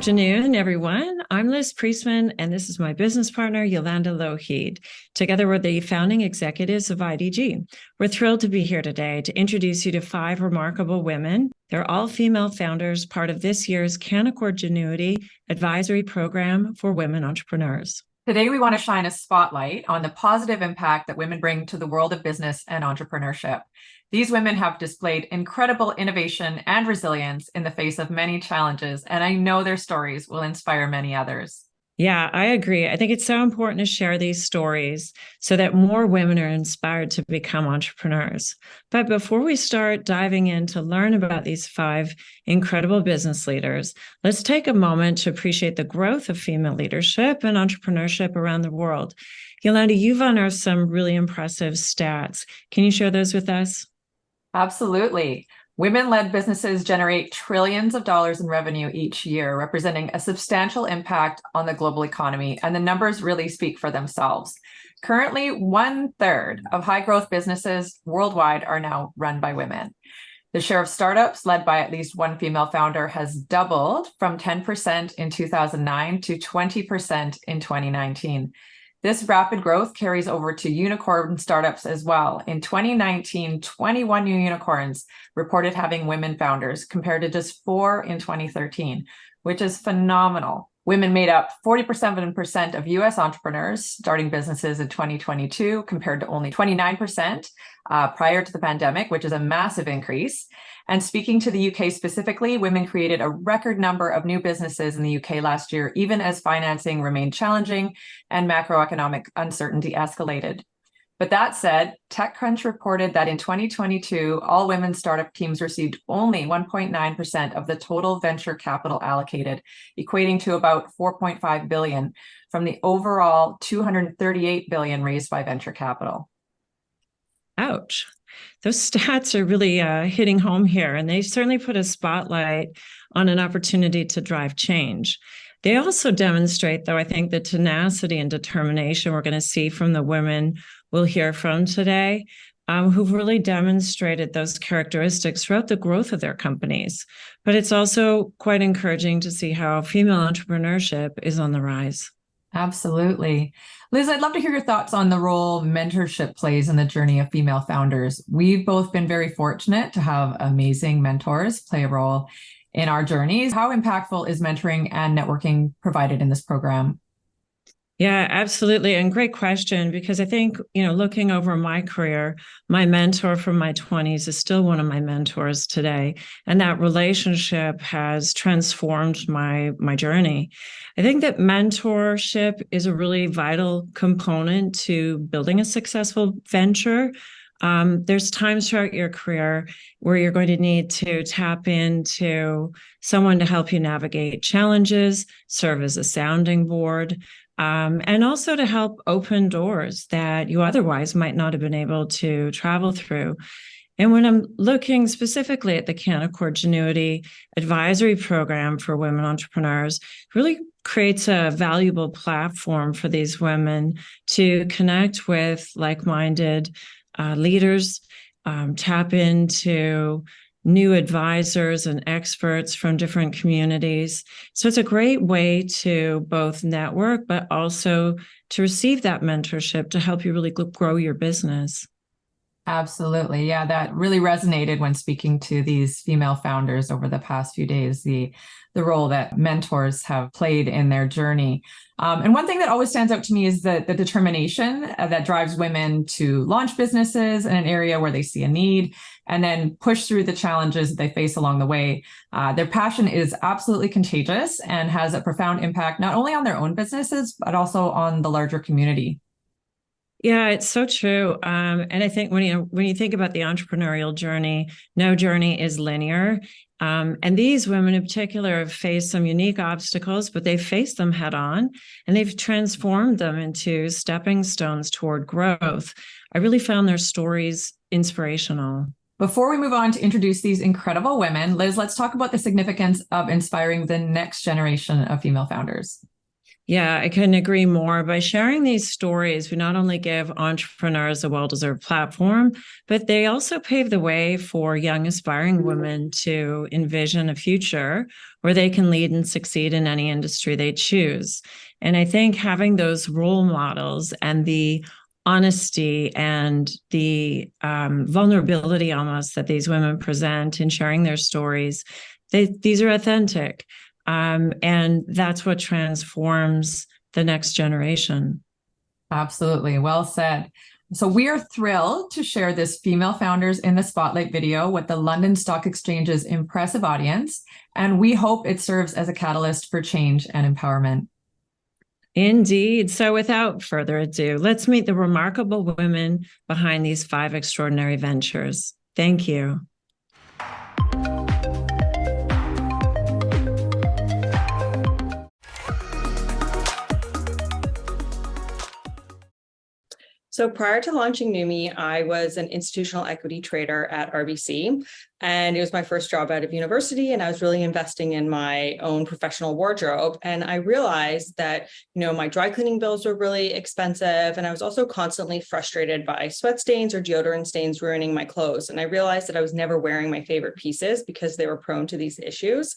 afternoon, everyone. I'm Liz Priestman, and this is my business partner, Yolanda Lougheed. Together, we're the founding executives of IDG. We're thrilled to be here today to introduce you to 5 remarkable women. They're all female founders, part of this year's Canaccord Genuity Advisory Program for women entrepreneurs. Today, we want to shine a spotlight on the positive impact that women bring to the world of business and entrepreneurship. These women have displayed incredible innovation and resilience in the face of many challenges, and I know their stories will inspire many others. Yeah, I agree. I think it's so important to share these stories so that more women are inspired to become entrepreneurs. But before we start diving in to learn about these 5 incredible business leaders, let's take a moment to appreciate the growth of female leadership and entrepreneurship around the world. Yolanda, you've unearthed some really impressive stats. Can you share those with us? Absolutely. Women-led businesses generate trillions of dollars in revenue each year, representing a substantial impact on the global economy, and the numbers really speak for themselves. Currently, 1/3 of high-growth businesses worldwide are now run by women. The share of startups led by at least one female founder has doubled from 10% in 2009 to 20% in 2019. This rapid growth carries over to unicorn startups as well. In 2019, 21 new unicorns reported having women founders compared to just 4 in 2013, which is phenomenal. Women made up 47% of US entrepreneurs starting businesses in 2022 compared to only 29% prior to the pandemic, which is a massive increase. And speaking to the UK specifically, women created a record number of new businesses in the UK last year, even as financing remained challenging and macroeconomic uncertainty escalated. But that said, TechCrunch reported that in 2022, all women startup teams received only 1.9% of the total venture capital allocated, equating to about $4.5 billion from the overall $238 billion raised by venture capital. Ouch. Those stats are really hitting home here, and they certainly put a spotlight on an opportunity to drive change. They also demonstrate, though, I think the tenacity and determination we're going to see from the women we'll hear from today, who've really demonstrated those characteristics throughout the growth of their companies. But it's also quite encouraging to see how female entrepreneurship is on the rise. Absolutely. Liz, I'd love to hear your thoughts on the role mentorship plays in the journey of female founders. We've both been very fortunate to have amazing mentors play a role in our journeys. How impactful is mentoring and networking provided in this program? Yeah, absolutely. And great question, because I think, looking over my career, my mentor from my 20s is still one of my mentors today. And that relationship has transformed my journey. I think that mentorship is a really vital component to building a successful venture. There's times throughout your career where you're going to need to tap into someone to help you navigate challenges, serve as a sounding board, and also to help open doors that you otherwise might not have been able to travel through. And when I'm looking specifically at the Canaccord Genuity Advisory Program for women entrepreneurs, it really creates a valuable platform for these women to connect with like-minded leaders, tap into new advisors and experts from different communities. So it's a great way to both network, but also to receive that mentorship to help you really grow your business. Absolutely. Yeah, that really resonated when speaking to these female founders over the past few days, the role that mentors have played in their journey. And one thing that always stands out to me is the determination that drives women to launch businesses in an area where they see a need and then push through the challenges that they face along the way. Their passion is absolutely contagious and has a profound impact, not only on their own businesses, but also on the larger community. Yeah, it's so true. And I think when you think about the entrepreneurial journey, no journey is linear. And these women in particular have faced some unique obstacles, but they've faced them head on and they've transformed them into stepping stones toward growth. I really found their stories inspirational. Before we move on to introduce these incredible women, Liz, let's talk about the significance of inspiring the next generation of female founders. Yeah, I couldn't agree more. By sharing these stories, we not only give entrepreneurs a well-deserved platform, but they also pave the way for young aspiring women to envision a future where they can lead and succeed in any industry they choose. And I think having those role models and the honesty and the vulnerability almost that these women present in sharing their stories, these are authentic. And that's what transforms the next generation. Absolutely. Well said. So we are thrilled to share this Female Founders in the Spotlight video with the London Stock Exchange's impressive audience, and we hope it serves as a catalyst for change and empowerment. Indeed. So without further ado, let's meet the remarkable women behind these 5 extraordinary ventures. Thank you. So prior to launching Numi, I was an institutional equity trader at RBC, and it was my first job out of university, and I was really investing in my own professional wardrobe. And I realized that, my dry cleaning bills were really expensive, and I was also constantly frustrated by sweat stains or deodorant stains ruining my clothes. And I realized that I was never wearing my favorite pieces because they were prone to these issues.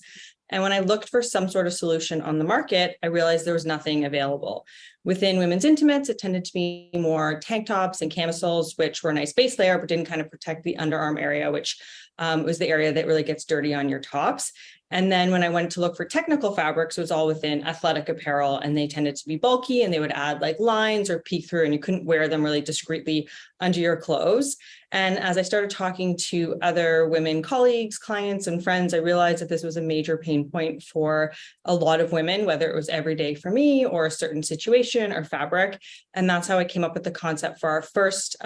And when I looked for some sort of solution on the market, I realized there was nothing available. Within women's intimates, it tended to be more tank tops and camisoles, which were a nice base layer, but didn't kind of protect the underarm area, which was the area that really gets dirty on your tops. And then when I went to look for technical fabrics, it was all within athletic apparel, and they tended to be bulky, and they would add like lines or peek through, and you couldn't wear them really discreetly under your clothes. And as I started talking to other women colleagues, clients, and friends, I realized that this was a major pain point for a lot of women, whether it was every day for me or a certain situation or fabric. And that's how I came up with the concept for our first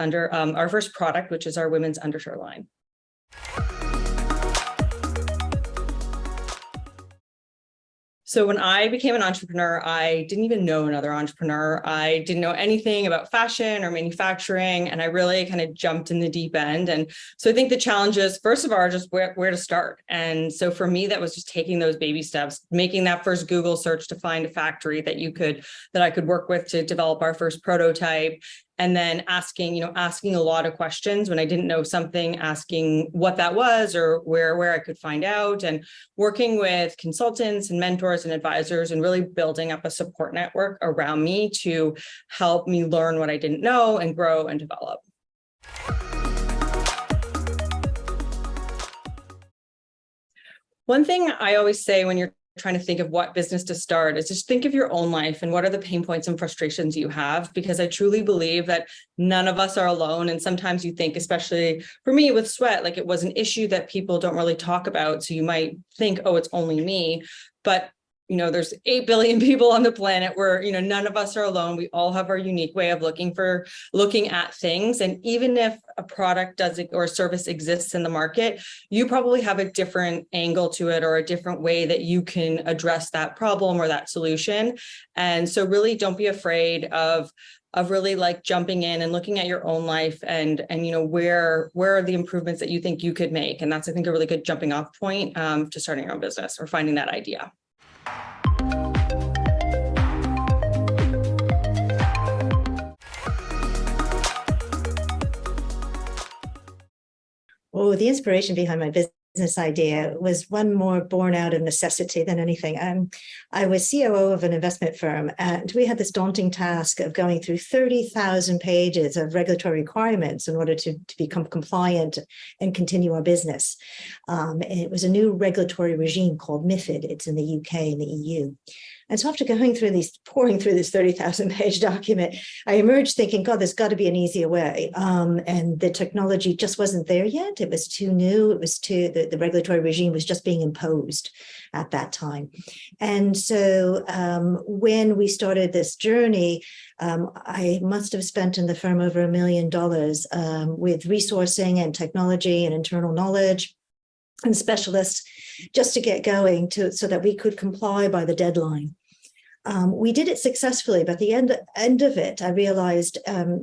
product, which is our women's undershirt line. So when I became an entrepreneur, I didn't even know another entrepreneur. I didn't know anything about fashion or manufacturing, and I really kind of jumped in the deep end. And so I think the challenge is, first of all, just where to start. And so for me, that was just taking those baby steps, making that first Google search to find a factory that I could work with to develop our first prototype. And then asking a lot of questions when I didn't know something, asking what that was or where I could find out, and working with consultants and mentors and advisors, and really building up a support network around me to help me learn what I didn't know and grow and develop. One thing I always say when you're trying to think of what business to start is just think of your own life and what are the pain points and frustrations you have, because I truly believe that none of us are alone. And sometimes you think, especially for me with sweat, like it was an issue that people don't really talk about. So you might think, oh, it's only me. But there's 8 billion people on the planet where, none of us are alone. We all have our unique way of looking at things. And even if a product or a service exists in the market, you probably have a different angle to it or a different way that you can address that problem or that solution. And so really don't be afraid of really like jumping in and looking at your own life and where are the improvements that you think you could make. And that's, I think, a really good jumping off point to starting your own business or finding that idea. Oh, the inspiration behind my business idea was one more born out of necessity than anything. I was COO of an investment firm, and we had this daunting task of going through 30,000 pages of regulatory requirements in order to become compliant and continue our business. And it was a new regulatory regime called MiFID. It's in the UK and the EU. And so after pouring through this 30,000 page document, I emerged thinking, God, there's got to be an easier way. And the technology just wasn't there yet. It was too new. It was the regulatory regime was just being imposed at that time. And so when we started this journey, I must have spent in the firm over $1 million with resourcing and technology and internal knowledge and specialists just to get going so that we could comply by the deadline. We did it successfully, but at the end of it, I realized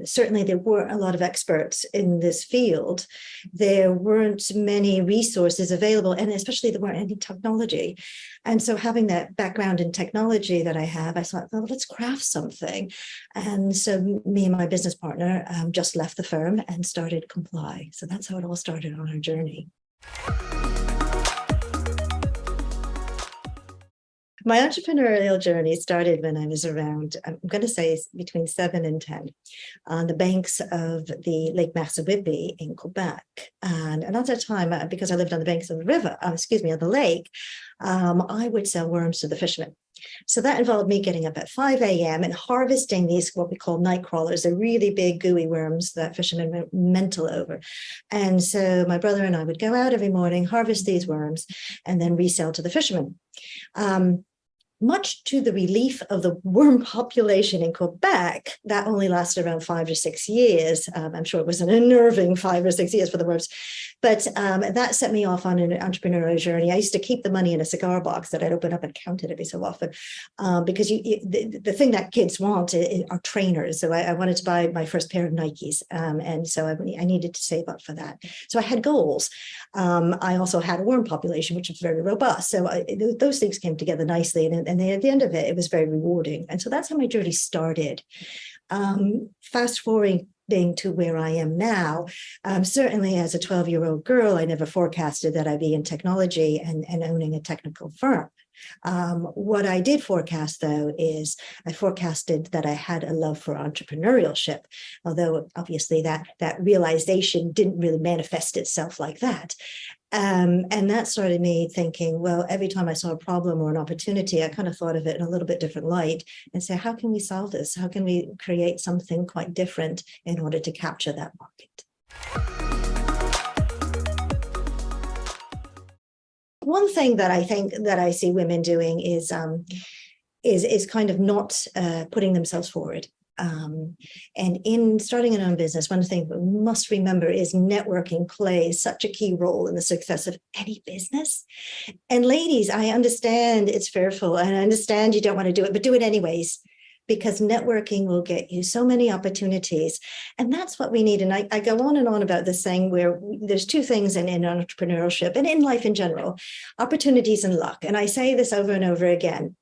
certainly there weren't a lot of experts in this field. There weren't many resources available, and especially there weren't any technology. And so having that background in technology that I have, I thought, well, let's craft something. And so me and my business partner just left the firm and started Qomply. So that's how it all started on our journey. My entrepreneurial journey started when I was around, I'm going to say between 7 and 10, on the banks of the Lake Massawibbe in Quebec. And at that time, because I lived on the banks of the river, of the lake, I would sell worms to the fishermen. So that involved me getting up at 5 a.m. and harvesting these, what we call night crawlers. They're really big, gooey worms that fishermen went mental over. And so my brother and I would go out every morning, harvest these worms, and then resell to the fishermen. Much to the relief of the worm population in Quebec, that only lasted around 5 to 6 years. I'm sure it was an unnerving 5 or 6 years for the worms, but that set me off on an entrepreneurial journey. I used to keep the money in a cigar box that I'd open up and count it every so often, because the thing that kids want are trainers. So I wanted to buy my first pair of Nikes, and so I needed to save up for that. So I had goals. I also had a worm population, which was very robust. So those things came together nicely, and at the end of it, it was very rewarding. And so that's how my journey started. Fast forwarding to where I am now, certainly as a 12-year-old girl, I never forecasted that I'd be in technology and owning a technical firm. What I did forecast, though, is I forecasted that I had a love for entrepreneurship, although obviously that realization didn't really manifest itself like that. And that started me thinking, well, every time I saw a problem or an opportunity, I kind of thought of it in a little bit different light and say, how can we solve this? How can we create something quite different in order to capture that market? One thing that I think that I see women doing is kind of not putting themselves forward. And in starting an own business, one thing we must remember is networking plays such a key role in the success of any business. And ladies, I understand it's fearful, and I understand you don't want to do it, but do it anyways, because networking will get you so many opportunities. And that's what we need. And I go on and on about this thing where there's two things in entrepreneurship and in life in general, opportunities and luck. And I say this over and over again.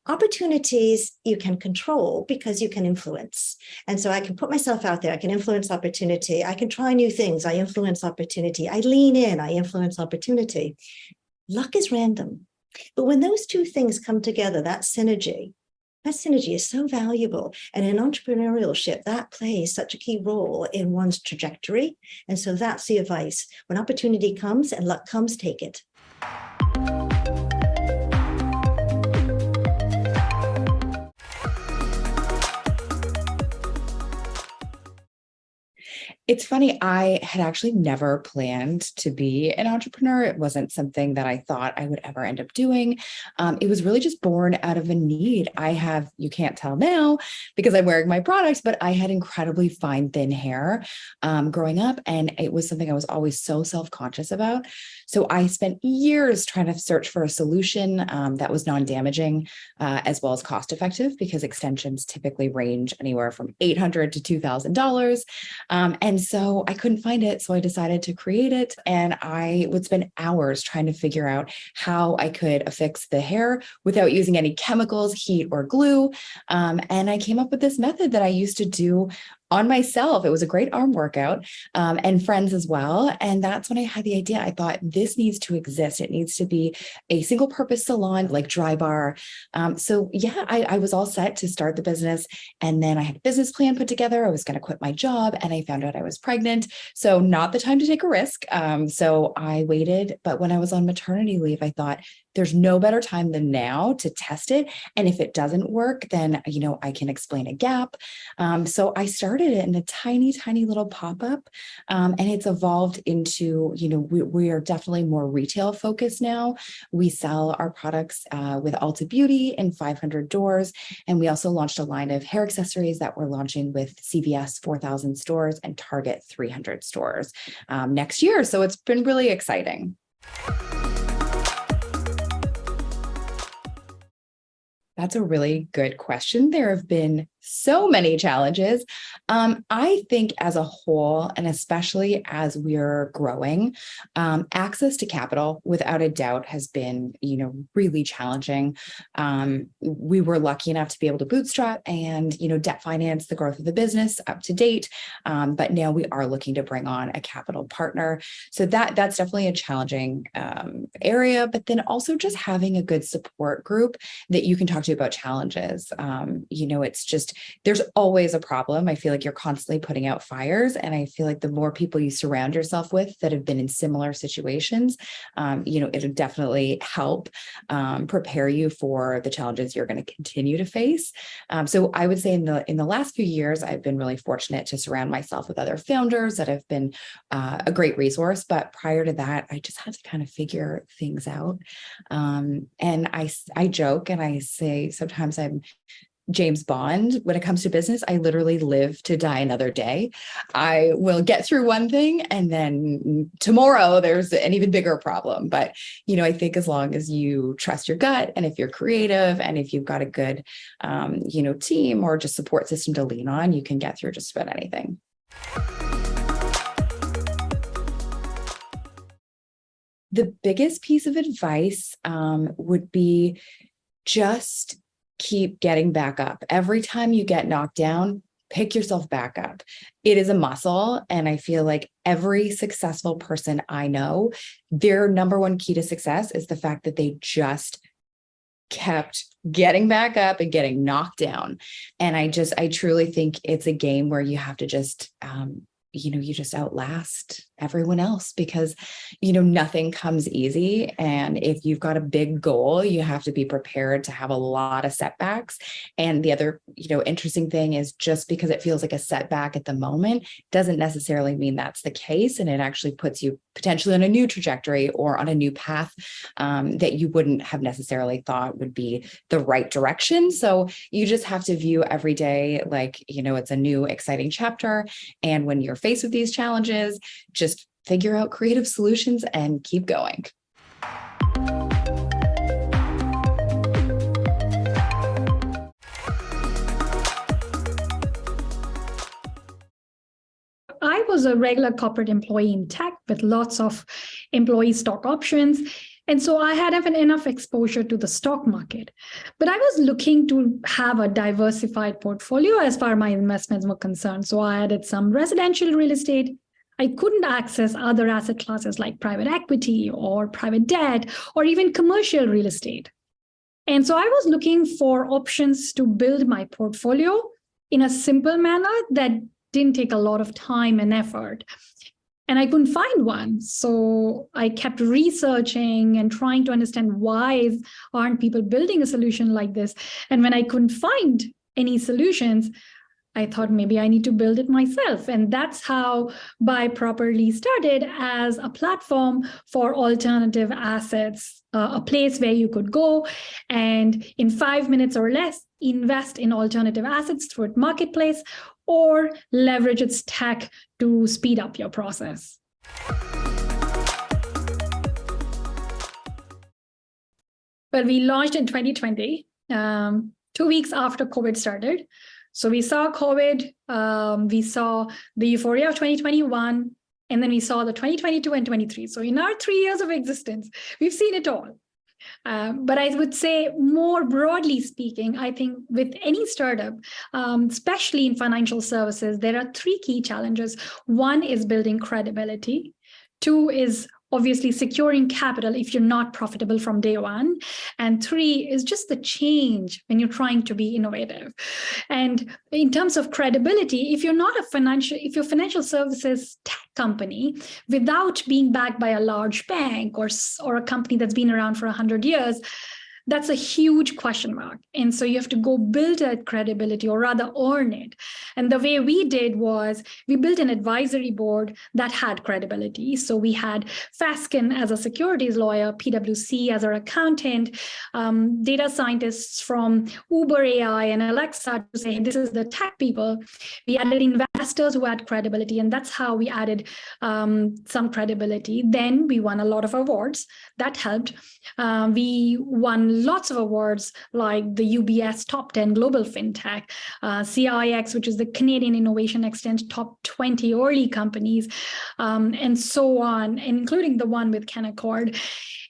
Opportunities you can control because you can influence. And so I can put myself out there. I can influence opportunity. I can try new things. I influence opportunity. I lean in. I influence opportunity. Luck is random. But when those two things come together, that synergy is so valuable. And in entrepreneurship, that plays such a key role in one's trajectory. And so that's the advice. When opportunity comes and luck comes, take it. It's funny, I had actually never planned to be an entrepreneur. It wasn't something that I thought I would ever end up doing. It was really just born out of a need. You can't tell now because I'm wearing my products, but I had incredibly fine, thin hair growing up. And it was something I was always so self-conscious about. So I spent years trying to search for a solution that was non-damaging as well as cost-effective, because extensions typically range anywhere from $800 to $2,000. And so I couldn't find it. So I decided to create it. And I would spend hours trying to figure out how I could affix the hair without using any chemicals, heat, or glue. And I came up with this method that I used to do on myself. It was a great arm workout, and friends as well. And that's when I had the idea. I thought this needs to exist. It needs to be a single purpose salon like Dry Bar. So yeah, I was all set to start the business. And then I had a business plan put together. I was going to quit my job and I found out I was pregnant. So not the time to take a risk. So I waited. But when I was on maternity leave, I thought, there's no better time than now to test it. And if it doesn't work, then, I can explain a gap. So I started it in a tiny, tiny little pop-up. And it's evolved into, we are definitely more retail focused now. We sell our products with Ulta Beauty in 500 doors. And we also launched a line of hair accessories that we're launching with CVS 4,000 stores and Target 300 stores next year. So it's been really exciting. That's a really good question. There have been so many challenges. I think as a whole, and especially as we're growing, access to capital, without a doubt, has been, really challenging. We were lucky enough to be able to bootstrap and, debt finance the growth of the business up to date. But now we are looking to bring on a capital partner. So that's definitely a challenging area, but then also just having a good support group that you can talk to about challenges. It's just, there's always a problem. I feel like you're constantly putting out fires. And I feel like the more people you surround yourself with that have been in similar situations, it'll definitely help prepare you for the challenges you're going to continue to face. So I would say in the last few years, I've been really fortunate to surround myself with other founders that have been a great resource. But prior to that, I just had to kind of figure things out. And I joke and I say sometimes I'm James Bond when it comes to business. I literally live to die another day. I will get through one thing and then tomorrow there's an even bigger problem. But, I think as long as you trust your gut, and if you're creative, and if you've got a good, team or just support system to lean on, you can get through just about anything. The biggest piece of advice would be just keep getting back up. Every time you get knocked down, pick yourself back up. It is a muscle. And I feel like every successful person I know, their number one key to success is the fact that they just kept getting back up and getting knocked down. And I truly think it's a game where you have to just, you just outlast everyone else, because, nothing comes easy. And if you've got a big goal, you have to be prepared to have a lot of setbacks. And the other, interesting thing is, just because it feels like a setback at the moment doesn't necessarily mean that's the case. And it actually puts you potentially on a new trajectory or on a new path that you wouldn't have necessarily thought would be the right direction. So you just have to view every day like, it's a new exciting chapter. And when you're faced with these challenges, just figure out creative solutions and keep going. I was a regular corporate employee in tech with lots of employee stock options. And so I had enough exposure to the stock market. But I was looking to have a diversified portfolio as far as my investments were concerned. So I added some residential real estate. I couldn't access other asset classes like private equity or private debt or even commercial real estate. And so I was looking for options to build my portfolio in a simple manner that didn't take a lot of time and effort. And I couldn't find one. So I kept researching and trying to understand why aren't people building a solution like this. And when I couldn't find any solutions, I thought maybe I need to build it myself. And that's how BuyProperly started, as a platform for alternative assets, a place where you could go and in 5 minutes or less invest in alternative assets through its marketplace, or leverage its tech to speed up your process. But we launched in 2020, 2 weeks after COVID started. So we saw COVID, we saw the euphoria of 2021, and then we saw the 2022 and 23. So in our 3 years of existence, we've seen it all. But I would say, more broadly speaking, I think with any startup, especially in financial services, there are three key challenges. One is building credibility. Two is obviously securing capital if you're not profitable from day one. And three is just the change when you're trying to be innovative. And in terms of credibility, if you're financial services tech company without being backed by a large bank or a company that's been around for 100 years, that's a huge question mark. And so you have to go build that credibility, or rather earn it. And the way we did was we built an advisory board that had credibility. So we had Fasken as a securities lawyer, PwC as our accountant, data scientists from Uber AI and Alexa to say, this is the tech people. We added investors who had credibility, and that's how we added some credibility. Then we won a lot of awards. That helped. We won lots of awards like the UBS Top 10 Global FinTech, CIX, which is the Canadian Innovation Exchange Top 20 Early Companies, and so on, including the one with Canaccord.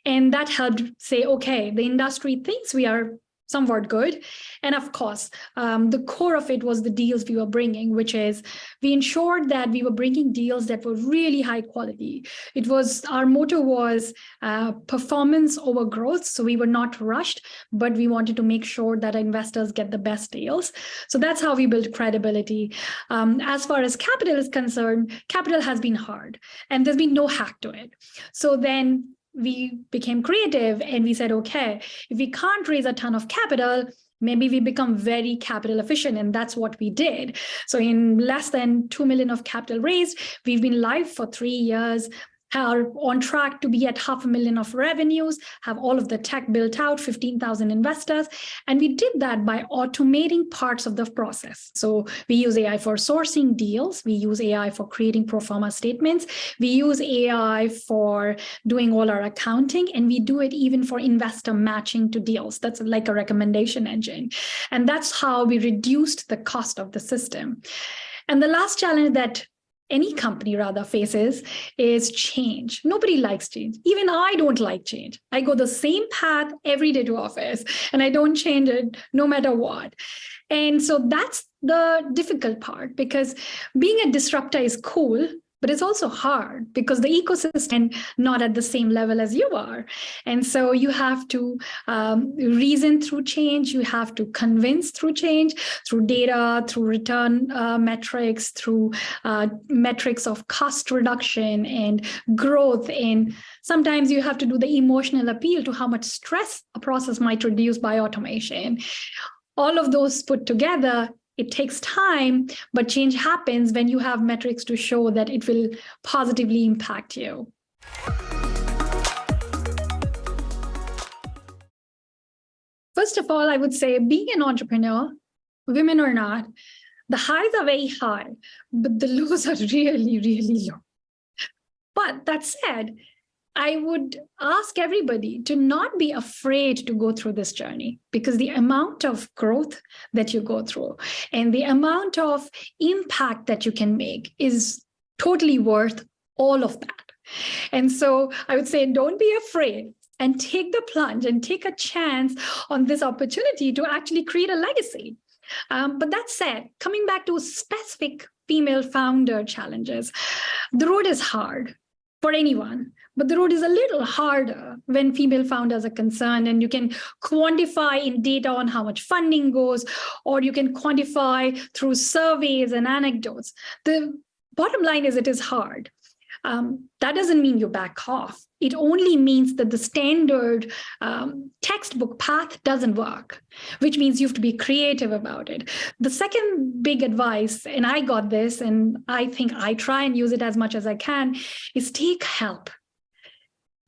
And that helped say, okay, the industry thinks we are somewhat good. And of course, the core of it was the deals we were bringing, which is we ensured that we were bringing deals that were really high quality. Our motto was performance over growth. So we were not rushed, but we wanted to make sure that investors get the best deals. So that's how we built credibility. As far as capital is concerned, capital has been hard and there's been no hack to it. So then we became creative and we said, okay, if we can't raise a ton of capital, maybe we become very capital efficient. And that's what we did. So in less than 2 million of capital raised, we've been live for 3 years, are on track to be at 500,000 of revenues, have all of the tech built out, 15,000 investors. And we did that by automating parts of the process. So we use AI for sourcing deals. We use AI for creating pro forma statements. We use AI for doing all our accounting. And we do it even for investor matching to deals. That's like a recommendation engine. And that's how we reduced the cost of the system. And the last challenge that any company rather faces is change. Nobody likes change. Even I don't like change. I go the same path every day to office and I don't change it no matter what. And so that's the difficult part, because being a disruptor is cool, but it's also hard because the ecosystem is not at the same level as you are. And so you have to reason through change. You have to convince through change, through data, through return metrics, through metrics of cost reduction and growth. And sometimes you have to do the emotional appeal to how much stress a process might reduce by automation. All of those put together, it takes time, but change happens when you have metrics to show that it will positively impact you. First of all, I would say being an entrepreneur, women or not, the highs are very high, but the lows are really, really low. But that said, I would ask everybody to not be afraid to go through this journey, because the amount of growth that you go through and the amount of impact that you can make is totally worth all of that. And so I would say, don't be afraid and take the plunge and take a chance on this opportunity to actually create a legacy. But that said, coming back to specific female founder challenges, the road is hard for anyone, but the road is a little harder when female founders are concerned, and you can quantify in data on how much funding goes, or you can quantify through surveys and anecdotes. The bottom line is it is hard. That doesn't mean you back off. It only means that the standard textbook path doesn't work, which means you have to be creative about it. The second big advice, and I got this, and I think I try and use it as much as I can, is take help.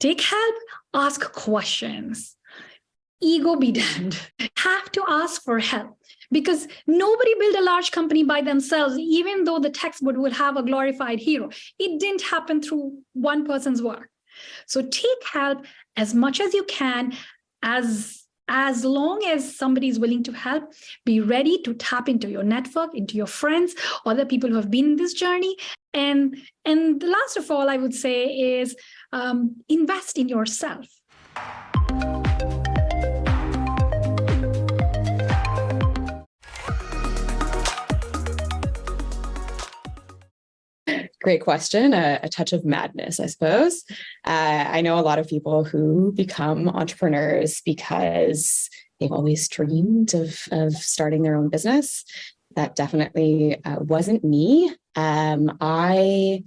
Take help, ask questions. Ego be damned. Have to ask for help. Because nobody built a large company by themselves, even though the textbook would have a glorified hero. It didn't happen through one person's work. So take help as much as you can, as long as somebody is willing to help. Be ready to tap into your network, into your friends, other people who have been in this journey. And the last of all, I would say is invest in yourself. Great question. A touch of madness, I suppose. I know a lot of people who become entrepreneurs because they've always dreamed of starting their own business. That definitely wasn't me. I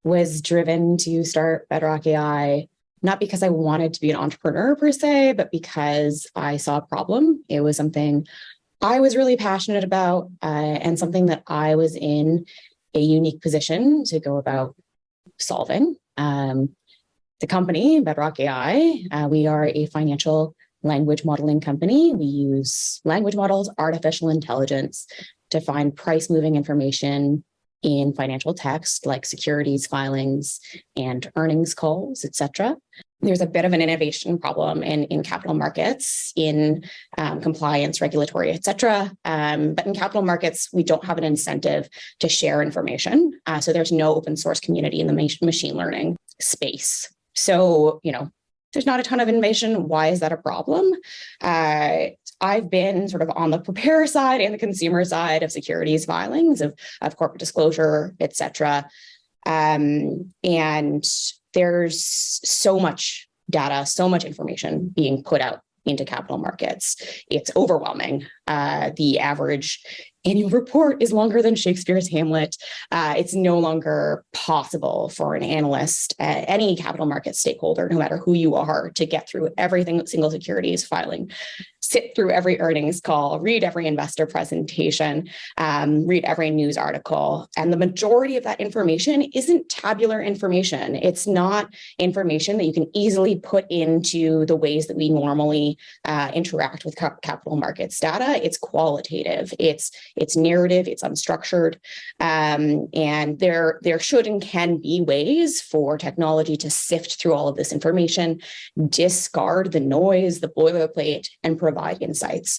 was driven to start Bedrock AI, not because I wanted to be an entrepreneur per se, but because I saw a problem. It was something I was really passionate about, and something that I was in a unique position to go about solving. The company, Bedrock AI, we are a financial language modeling company. We use language models, artificial intelligence to find price moving information in financial text like securities filings and earnings calls, etc. there's a bit of an innovation problem in capital markets, in compliance, regulatory, et cetera. But in capital markets, we don't have an incentive to share information. So there's no open source community in the machine learning space. So, there's not a ton of innovation. Why is that a problem? I've been sort of on the preparer side and the consumer side of securities filings, of corporate disclosure, et cetera. And there's so much data, so much information being put out into capital markets. It's overwhelming. The average annual report is longer than Shakespeare's Hamlet. It's no longer possible for an analyst, any capital market stakeholder, no matter who you are, to get through everything single securities filing, sit through every earnings call, read every investor presentation, read every news article. And the majority of that information isn't tabular information. It's not information that you can easily put into the ways that we normally interact with capital markets data. It's qualitative, it's narrative, it's unstructured. And there should and can be ways for technology to sift through all of this information, discard the noise, the boilerplate, and provide insights.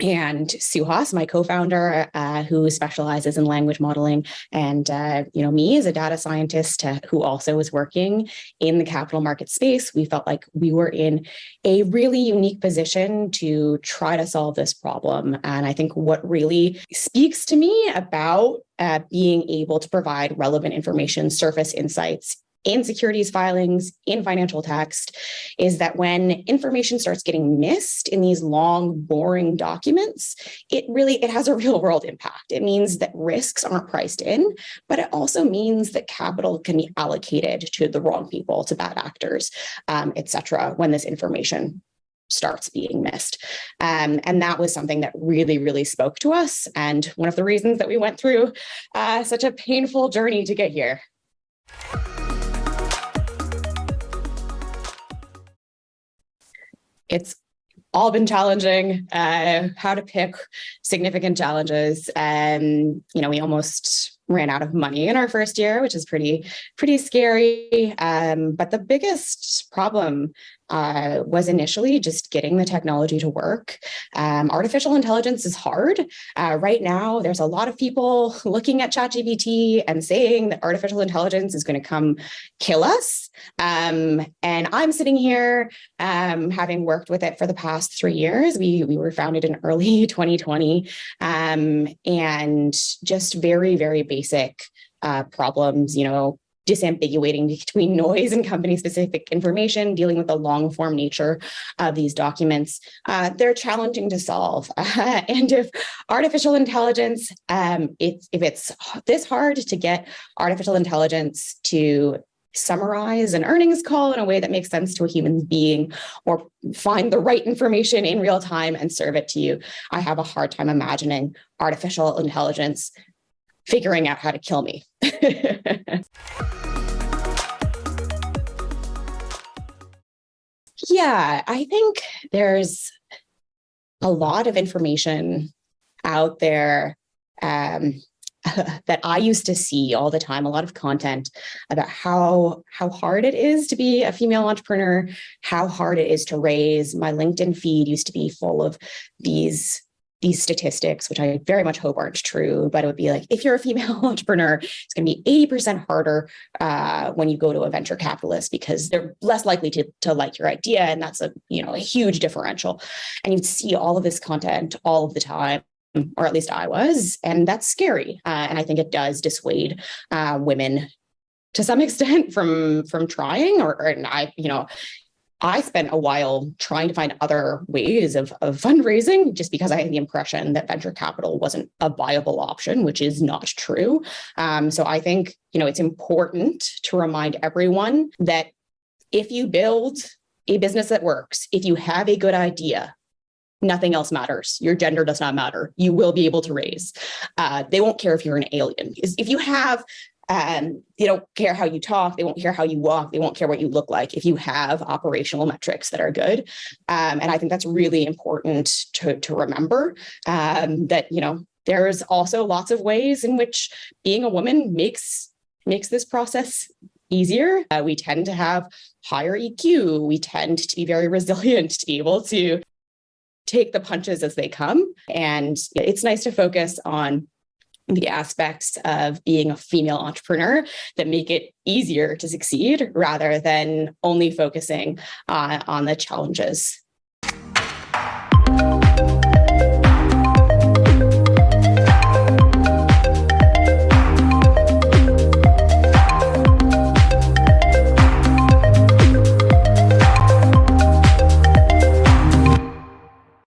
And Suhas, my co-founder, who specializes in language modeling, and me as a data scientist who also was working in the capital market space, we felt like we were in a really unique position to try to solve this problem. And I think what really speaks to me about being able to provide relevant information, surface insights in securities filings, in financial text, is that when information starts getting missed in these long, boring documents, it has a real world impact. It means that risks aren't priced in, but it also means that capital can be allocated to the wrong people, to bad actors, et cetera, when this information starts being missed. And that was something that really, really spoke to us. And one of the reasons that we went through such a painful journey to get here. It's all been challenging, how to pick significant challenges. We almost ran out of money in our first year, which is pretty scary. But the biggest problem was initially just getting the technology to work. Artificial intelligence is hard. Right now, there's a lot of people looking at ChatGPT and saying that artificial intelligence is going to come kill us. And I'm sitting here having worked with it for the past 3 years. We were founded in early 2020, and just very, very basic problems, disambiguating between noise and company-specific information, dealing with the long-form nature of these documents. They're challenging to solve. And if artificial intelligence, if it's this hard to get artificial intelligence to summarize an earnings call in a way that makes sense to a human being, or find the right information in real time and serve it to you, I have a hard time imagining artificial intelligence figuring out how to kill me. Yeah, I think there's a lot of information out there that I used to see all the time, a lot of content about how hard it is to be a female entrepreneur, how hard it is to raise. My LinkedIn feed used to be full of these statistics, which I very much hope aren't true, but it would be like, if you're a female entrepreneur, it's going to be 80% harder when you go to a venture capitalist, because they're less likely to like your idea. And that's a huge differential. And you'd see all of this content all of the time, or at least I was, and that's scary. And I think it does dissuade women to some extent from trying, and I spent a while trying to find other ways of fundraising, just because I had the impression that venture capital wasn't a viable option, which is not true. So I think, it's important to remind everyone that if you build a business that works, if you have a good idea, nothing else matters. Your gender does not matter. You will be able to raise. They won't care if you're an alien. If you have they don't care how you talk. They won't care how you walk. They won't care what you look like if you have operational metrics that are good. And I think that's really important to remember, that, there's also lots of ways in which being a woman makes this process easier. We tend to have higher EQ. We tend to be very resilient, to be able to take the punches as they come. And it's nice to focus on the aspects of being a female entrepreneur that make it easier to succeed rather than only focusing on the challenges